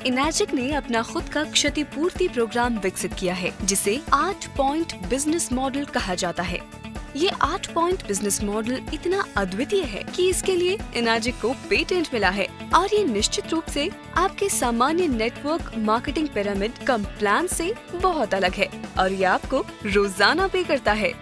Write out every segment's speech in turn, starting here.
इनाजिक ने अपना खुद का क्षतिपूर्ति प्रोग्राम विकसित किया है जिसे 8 पॉइंट बिजनेस मॉडल कहा जाता है। ये 8 पॉइंट बिजनेस मॉडल इतना अद्वितीय है कि इसके लिए इनाजिक को पेटेंट मिला है और ये निश्चित रूप से आपके सामान्य नेटवर्क मार्केटिंग पिरामिड कम प्लान से बहुत अलग है और ये आपको रोजाना पे करता है।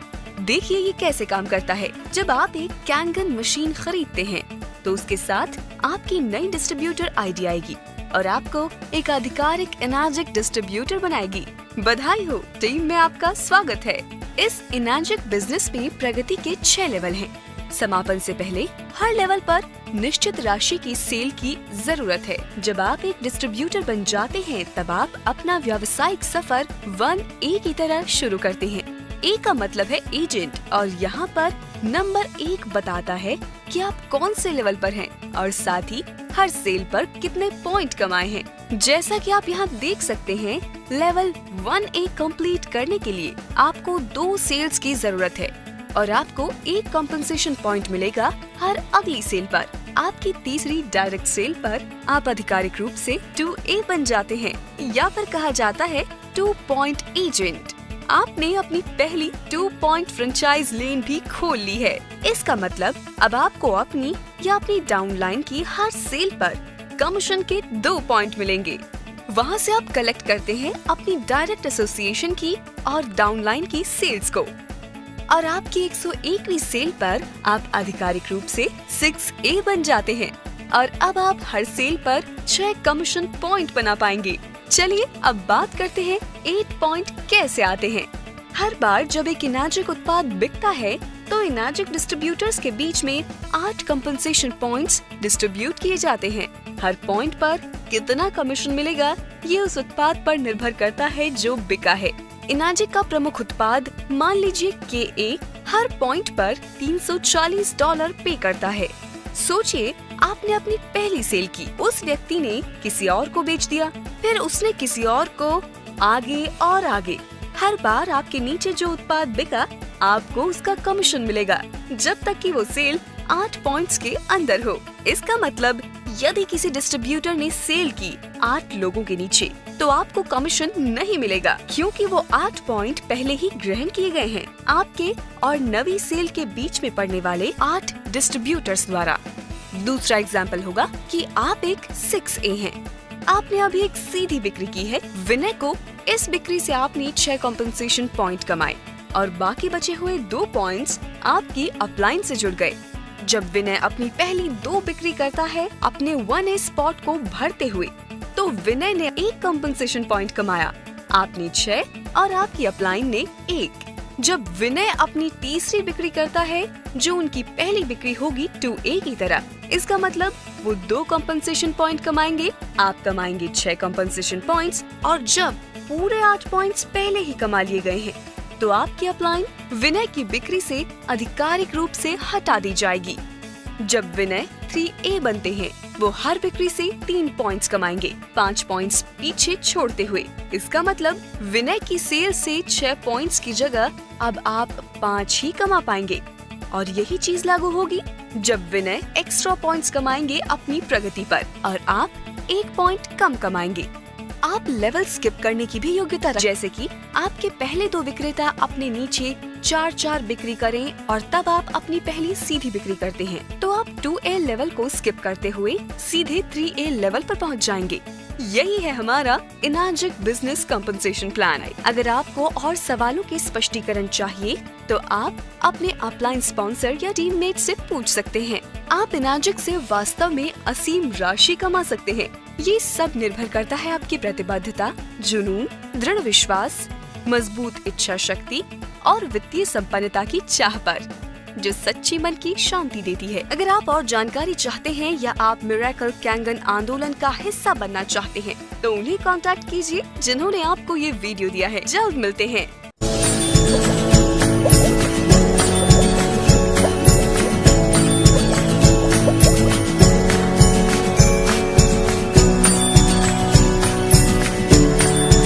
देखिए ये कैसे काम करता है। जब आप एक कैंगन मशीन खरीदते हैं तो उसके साथ आपकी नई डिस्ट्रीब्यूटर आईडी आएगी और आपको एक आधिकारिक इनाजिक डिस्ट्रीब्यूटर बनाएगी। बधाई हो, टीम में आपका स्वागत है। इस इनाजिक बिजनेस में प्रगति के 6 लेवल हैं। समापन से पहले हर लेवल पर निश्चित राशि की सेल की जरूरत है। जब आप एक डिस्ट्रीब्यूटर बन जाते हैं तब आप अपना व्यावसायिक सफर 1A की तरह शुरू करते हैं। A का मतलब है एजेंट और यहाँ पर नंबर 1 बताता है कि आप कौन से लेवल पर हैं और साथ ही हर सेल पर कितने पॉइंट कमाए हैं। जैसा कि आप यहाँ देख सकते हैं, लेवल 1A कंप्लीट करने के लिए आपको 2 सेल्स की जरूरत है और आपको 1 कॉम्पेंसेशन पॉइंट मिलेगा हर अगली सेल पर। आपकी तीसरी डायरेक्ट सेल पर आप आधिकारिक रूप से 2A बन जाते हैं या फिर कहा जाता है 2 पॉइंट एजेंट। आपने अपनी पहली 2 पॉइंट फ्रेंचाइज लेन भी खोल ली है। इसका मतलब अब आपको अपनी या अपनी डाउनलाइन की हर सेल पर कमीशन के 2 पॉइंट मिलेंगे। वहाँ से आप कलेक्ट करते हैं अपनी डायरेक्ट एसोसिएशन की और डाउनलाइन की सेल्स को और आपकी 101वीं सेल पर आप आधिकारिक रूप से 6A बन जाते हैं और अब आप हर सेल पर 6 कमीशन पॉइंट बना पाएंगे। चलिए अब बात करते हैं 8 पॉइंट कैसे आते हैं। हर बार जब एक इनाजिक उत्पाद बिकता है तो इनाजिक डिस्ट्रीब्यूटर्स के बीच में 8 कंपनसेशन पॉइंट्स डिस्ट्रीब्यूट किए जाते हैं। हर पॉइंट पर कितना कमीशन मिलेगा ये उस उत्पाद पर निर्भर करता है जो बिका है। इनाजिक का प्रमुख उत्पाद मान लीजिए KA हर पॉइंट पर $340 पे करता है। सोचिए आपने अपनी पहली सेल की, उस व्यक्ति ने किसी और को बेच दिया, फिर उसने किसी और को आगे और आगे। हर बार आपके नीचे जो उत्पाद बिका आपको उसका कमीशन मिलेगा जब तक कि वो सेल 8 पॉइंट्स के अंदर हो। इसका मतलब यदि किसी डिस्ट्रीब्यूटर ने सेल की 8 लोगों के नीचे तो आपको कमीशन नहीं मिलेगा क्योंकि वो 8 पॉइंट पहले ही ग्रहण किए गए हैं आपके और नवी सेल के बीच में पड़ने वाले 8 डिस्ट्रीब्यूटर्स द्वारा। दूसरा एग्जाम्पल होगा कि आप एक 6A हैं। आपने अभी एक सीधी बिक्री की है विनय को। इस बिक्री से आपने 6 कॉम्पेंसेशन पॉइंट कमाए और बाकी बचे हुए 2 पॉइंट्स आपकी अपलाइन से जुड़ गए। जब विनय अपनी पहली 2 बिक्री करता है अपने 1A स्पॉट को भरते हुए तो विनय ने 1 कॉम्पेंसेशन पॉइंट कमाया, आपने 6 और आपकी अपलाइन ने 1। जब विनय अपनी तीसरी बिक्री करता है जो उनकी पहली बिक्री होगी 2A की तरह, इसका मतलब वो 2 कॉम्पेंसेशन पॉइंट कमाएंगे, आप कमाएंगे 6 कॉम्पेंसेशन पॉइंट्स और जब पूरे 8 पॉइंट्स पहले ही कमा लिए गए हैं तो आपकी अपलाइन विनय की बिक्री से आधिकारिक रूप से हटा दी जाएगी। जब विनय 3A बनते हैं वो हर बिक्री से 3 पॉइंट्स कमाएंगे, 5 पॉइंट्स पीछे छोड़ते हुए। इसका मतलब विनय की सेल से 6 पॉइंट्स की जगह अब आप 5 ही कमा पाएंगे और यही चीज लागू होगी जब विनय एक्स्ट्रा पॉइंट्स कमाएंगे अपनी प्रगति पर और आप 1 पॉइंट कम कमाएंगे। आप लेवल स्किप करने की भी योग्यता रखते हैं, जैसे कि आपके पहले 2 विक्रेता अपने नीचे 4 बिक्री करें और तब आप अपनी पहली सीधी बिक्री करते हैं तो आप 2A लेवल को स्किप करते हुए सीधे 3A लेवल पर पहुंच जाएंगे। यही है हमारा इनाजिक बिजनेस कंपनसेशन प्लान। अगर आपको और सवालों के स्पष्टीकरण चाहिए तो आप अपने अपलाइन स्पॉन्सर या टीममेट से पूछ सकते हैं। आप इनाजिक से वास्तव में असीम राशि कमा सकते हैं। ये सब निर्भर करता है आपकी प्रतिबद्धता, जुनून, दृढ़ विश्वास, मजबूत इच्छा शक्ति और वित्तीय संपन्नता की चाह पर, जो सच्ची मन की शांति देती है। अगर आप और जानकारी चाहते हैं या आप मिरेकल कैंगन आंदोलन का हिस्सा बनना चाहते हैं तो उन्हें कांटेक्ट कीजिए जिन्होंने आपको ये वीडियो दिया है। जल्द मिलते हैं।